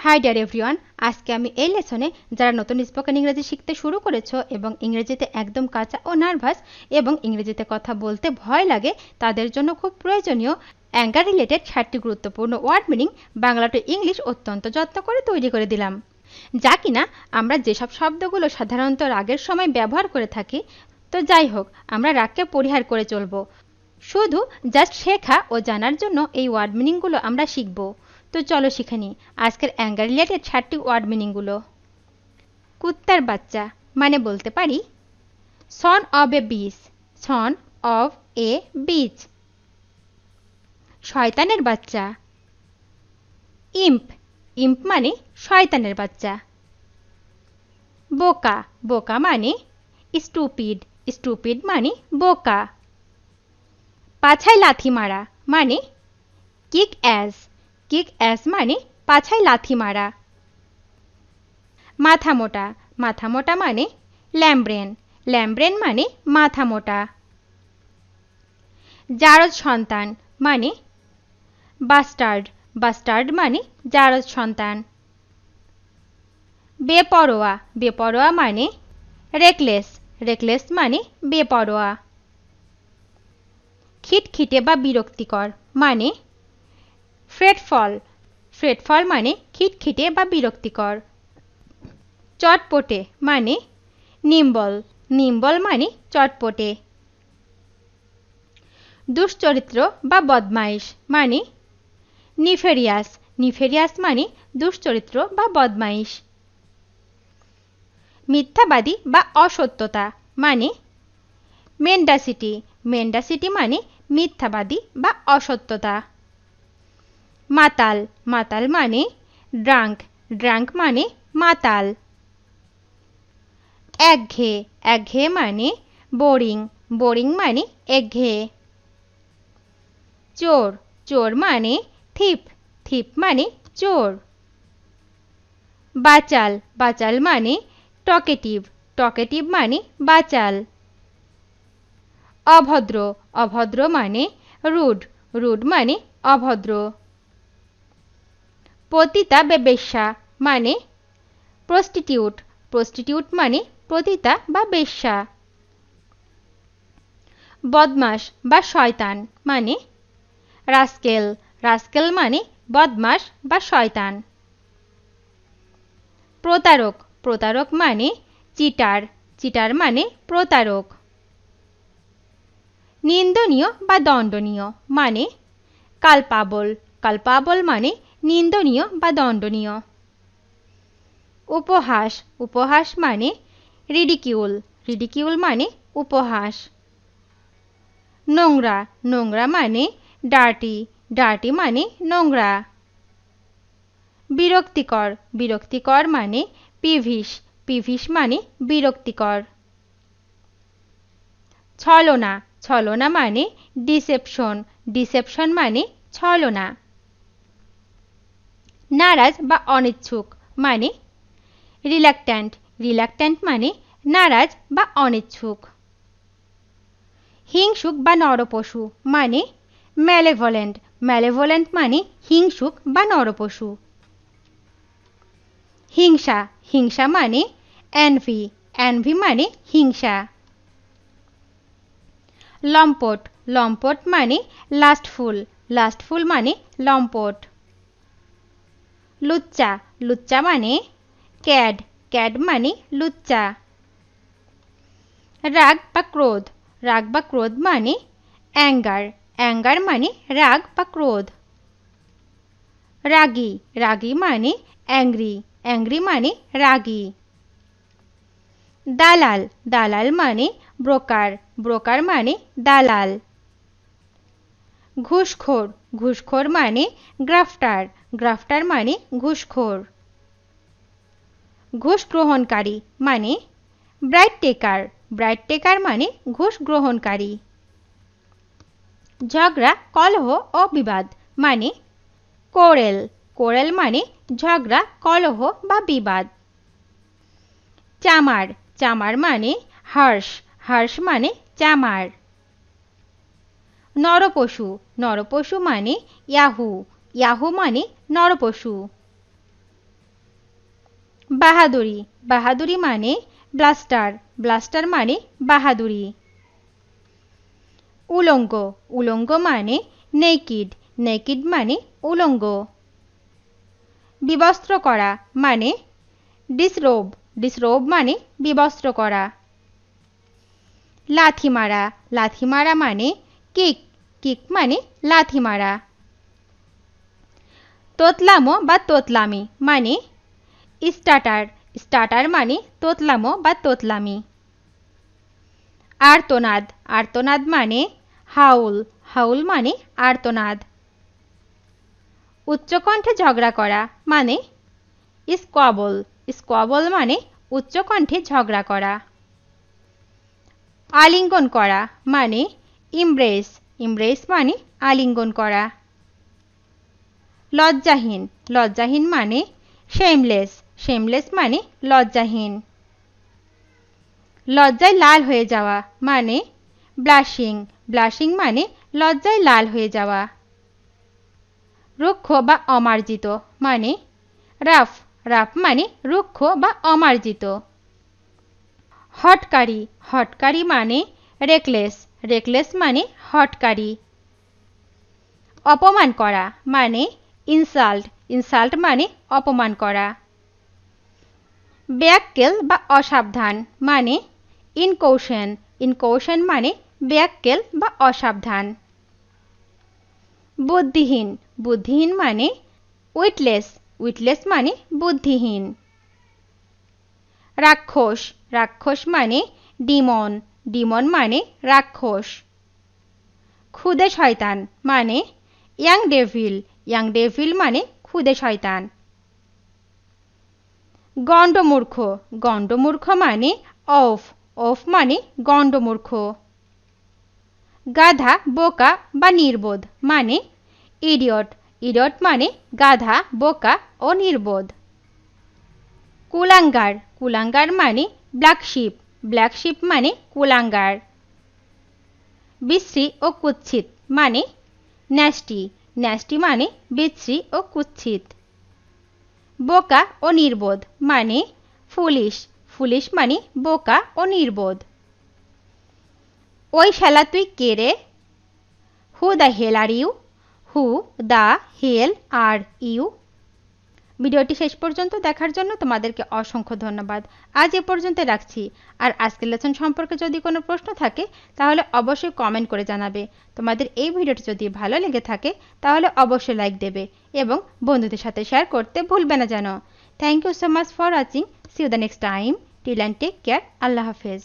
High deer everyone, আজকে আমি এই লেসনে যারা নতুন স্পোকেন ইংরেজি শিখতে শুরু করেছো এবং ইংরেজিতে একদম কাঁচা ও নার্ভাস এবং ইংরেজিতে কথা বলতে ভয় লাগে তাদের জন্য খুব প্রয়োজনীয় অ্যাঙ্গার রিলেটেড 7টি গুরুত্বপূর্ণ word meaning Bangla to English অত্যন্ত যত্ন করে তৈরি করে দিলাম, যা কিনা আমরা যেসব শব্দগুলো সাধারণত রাগের সময় ব্যবহার করে থাকি। তো যাই হোক, আমরা রাগকে পরিহার করে চলব। শুধু জাস্ট শেখা ও জানার জন্য এই ওয়ার্ড মিনিংগুলো আমরা শিখব। তো চলো শিখে নিই আজকের অ্যাঙ্গার রিলেটেড 7টি ওয়ার্ড মিনিংগুলো। কুত্তার বাচ্চা মানে বলতে পারি son of A beach, son of A beach. শয়তানের বাচ্চা ইম্প, ইম্প মানে শয়তানের বাচ্চা। বোকা, বোকা মানে স্টুপিড, স্টুপিড মানে বোকা। পাছায় লাথি মারা মানে কিক অ্যাস, কিক অ্যাস মানে পাছায় লাথি মারা। মাথা মোটা, মাথা মোটা মানে ল্যাম্ব্রেন, ল্যাম্ব্রেন মানে মাথা মোটা। জারজ সন্তান মানে বাস্টার্ড, বাস্টার্ড মানে জারজ সন্তান। বেপরোয়া, বেপরোয়া মানে রেকলেস, রেকলেস মানে বেপরোয়া। খিটখিটে বা বিরক্তিকর মানে ফ্রেটফল, ফ্রেটফল মানে খিটখিটে বা বিরক্তিকর। চটপটে মানে নিম্বল, নিম্বল মানে চটপটে। দুশ্চরিত্র বা বদমাইশ মানে নিফেরিয়াস, নিফেরিয়াস মানে দুশ্চরিত্র বা বদমাইশ। মিথ্যাবাদী বা অসত্যতা মানে মেন্ডাসিটি, মেন্ডাসিটি মানে মিথ্যাবাদী বা অসত্যতা। মাতাল, মাতাল মানে ড্রাঙ্ক, ড্রাঙ্ক মানে মাতাল। একঘেয়ে, একঘেয়ে মানে বোরিং, বোরিং মানে একঘেয়ে। চোর, চোর মানে থিপ, থিপ মানে চোর। বাচাল, বাচাল মানে টকেটিভ, টকেটিভ মানে বাচাল। অভদ্র, অভদ্র মানে রুড, রুড মানে অভদ্র। পতিতা বা বেশ্যা মানে প্রস্টিটিউট, প্রস্টিটিউট মানে পতিতা বা বেশ্যা। বদমাশ বা শয়তান মানে রাস্কেল, রাস্কেল মানে বদমাশ বা শয়তান। প্রতারক, প্রতারক মানে চিটার, চিটার মানে প্রতারক। নিন্দনীয় বা দণ্ডনীয় মানে কালপাবল, কালপাবল মানে নিন্দনীয় বা দণ্ডনীয়। উপহাস, উপহাস মানে রিডিকিউল, রিডিকিউল মানে উপহাস। নোংরা, নোংরা মানে ডার্টি, ডার্টি মানে নোংরা। বিরক্তিকর, বিরক্তিকর মানে পিভিশ, পিভিশ মানে বিরক্তিকর। ছলনা, ছলনা মানে ডিসেপশন, ডিসেপশন মানে ছলনা। নারাজ বা অনিচ্ছুক মানে রিল্যাক্ট্যান্ট, রিল্যাক্ট্যান্ট মানে নারাজ বা অনিচ্ছুক। হিংসুক বা নরপশু মানে ম্যালেভোলেন্ট, ম্যালেভোলেন্ট মানে হিংসুক বা নরপশু। হিংসা, হিংসা মানে এনভি, এনভি মানে হিংসা। লম্পট, লম্পট মানে লাস্টফুল, লাস্টফুল মানে লম্পট। লুচ্চা, লুচ্চা মানে ক্যাড, ক্যাড মানে লুচ্চা। রাগ বা ক্রোধ, রাগ বা ক্রোধ মানে অ্যাঙ্গার, অ্যাঙ্গার মানে রাগ বা ক্রোধ। রাগী, রাগী মানে অ্যাংরি, অ্যাংরি মানে রাগী। দালাল, দালাল মানে ব্রোকার, ব্রোকার মানে দালাল। ঘুষখোর, ঘুষখোর মানে গ্রাফটার, গ্রাফটার মানে ঘুষখোর। ঘুষ গ্রহণকারী মানে ব্রাইট টেকার, ব্রাইট টেকার মানে ঘুষ গ্রহণকারী। ঝগড়া, কলহ ও বিবাদ মানে কোরেল, কোরেল মানে ঝগড়া, কলহ বা বিবাদ। চামার, চামার মানে হার্শ, হার্শ মানে চামার। নরপশু, নরপশু মানে ইয়াহু, ইয়াহু মানে নরপশু। বাহাদুরি, বাহাদুরি মানে ব্লাস্টার, ব্লাস্টার মানে বাহাদুরি। উলঙ্গ, উলঙ্গ মানে নেকিড, নেকিড মানে উলঙ্গ। বিবস্ত্র করা মানে ডিসরোব, ডিসরোব মানে বিবস্ত্র করা। লাথি মারা, লাথি মারা মানে কিক, কিক মানে লাথি মারা। তোতলামো বা তোতলামি মানে স্টার্টার, স্টার্টার মানে তোতলামো বা তোতলামি। আর্তনাদ, আর্তনাদ মানে হাউল, হাউল মানে আর্তনাদ। উচ্চকণ্ঠে ঝগড়া করা মানে স্কোয়াবল, স্কোয়াবল মানে উচ্চকণ্ঠে ঝগড়া করা। আলিঙ্গন করা মানে ইমব্রেস, ইমব্রেস মানে আলিঙ্গন করা। লজ্জাহীন, লজ্জাহীন মানে শেমলেস, শেমলেস মানে লজ্জাহীন। লজ্জায় লাল হয়ে যাওয়া মানে ব্লাশিং, ব্লাশিং মানে লজ্জায় লাল হয়ে যাওয়া। রুক্ষ বা অমার্জিত মানে রাফ, রাফ মানে রুক্ষ বা অমার্জিত। হটকারী, হটকারী মানে রেকলেস, রেকলেস মানে হটকারী। অপমান করা মানে ইনসাল্ট, ইনসাল্ট মানে অপমান করা। ব্যাককেল বা অসাবধান মানে ইনকৌশন, ইনকৌশন মানে ব্যাককেল বা অসাবধান। বুদ্ধিহীন, বুদ্ধিহীন মানে উইটলেস, উইটলেস মানে বুদ্ধিহীন। রাক্ষস, রাক্ষস মানে ডিমন, ডিমন মানে রাক্ষস। ক্ষুদে শয়তান মানে ইয়াং ডেভিল, ইয়াং ডেভিল মানে ক্ষুদে শয়তান। গণ্ডমূর্খ, গণ্ডমূর্খ মানে অফ, অফ মানে গণ্ডমূর্খ। গাধা, বোকা বা নির্বোধ মানে ইডিয়ট, ইডিয়ট মানে গাধা, বোকা ও নির্বোধ। কুলাঙ্গার, কুলাঙ্গার মানে ব্ল্যাক শিপ, ব্ল্যাক শিপ মানে কুলাঙ্গার। বিশ্রী ও কুৎসিত মানে ন্যাস্টি, ন্যাস্টি মানে বিশ্রী ও কুৎসিত। বোকা ও নির্বোধ মানে ফুলিশ, ফুলিশ মানে বোকা ও নির্বোধ। ওই শালা তুই কে রে? Who the hell are you, who the hell are you. ভিডিওটি শেষ পর্যন্ত দেখার জন্য তোমাদেরকে অসংখ্য ধন্যবাদ। আজ এ পর্যন্ত রাখছি। আর আজকের লেসন সম্পর্কে যদি কোনো প্রশ্ন থাকে তাহলে অবশ্যই কমেন্ট করে জানাবে। তোমাদের এই ভিডিওটি যদি ভালো লেগে থাকে তাহলে অবশ্যই লাইক দেবে এবং বন্ধুদের সাথে শেয়ার করতে ভুলবে না যেন। Thank you so much for watching. See you the next time. Till and take care. আল্লাহ হাফেজ।